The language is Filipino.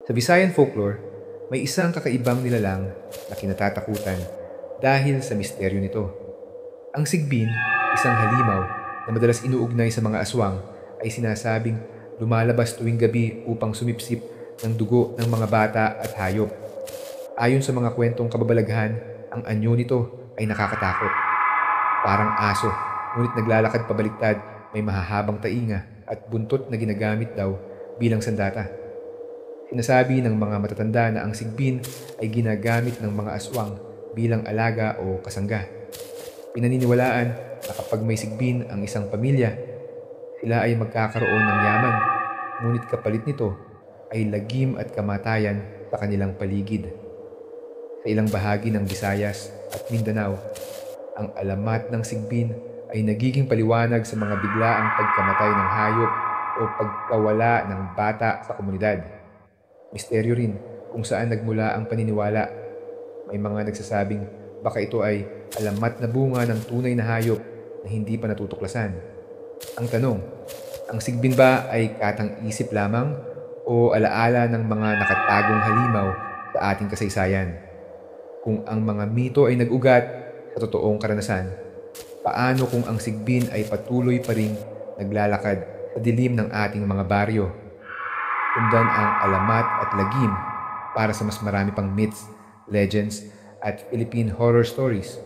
Sa Visayan folklore, may isang kakaibang nilalang na kinatatakutan dahil sa misteryo nito. Ang sigbin, isang halimaw na madalas inuugnay sa mga aswang, ay sinasabing lumalabas tuwing gabi upang sumipsip ng dugo ng mga bata at hayop. Ayon sa mga kwentong kababalaghan, ang anyo nito ay nakakatakot. Parang aso, ngunit naglalakad pabaliktad, may mahahabang tainga at buntot na ginagamit daw bilang sandata. Sinasabi ng mga matatanda na ang sigbin ay ginagamit ng mga aswang bilang alaga o kasangga. Pinaniniwalaan na kapag may sigbin ang isang pamilya, sila ay magkakaroon ng yaman, ngunit kapalit nito ay lagim at kamatayan sa kanilang paligid. Sa ilang bahagi ng Visayas at Mindanao, ang alamat ng sigbin ay nagiging paliwanag sa mga biglaang pagkamatay ng hayop o pagkawala ng bata sa komunidad. Misteryo rin kung saan nagmula ang paniniwala. May mga nagsasabing baka ito ay alamat na bunga ng tunay na hayop na hindi pa natutuklasan. Ang tanong, ang sigbin ba ay katang-isip lamang o alaala ng mga nakatagong halimaw sa ating kasaysayan? Kung ang mga mito ay nag-ugat sa totoong karanasan, paano kung ang sigbin ay patuloy pa ring naglalakad sa dilim ng ating mga baryo? Sundan ang alamat at lagim para sa mas marami pang myths, legends, at Philippine horror stories.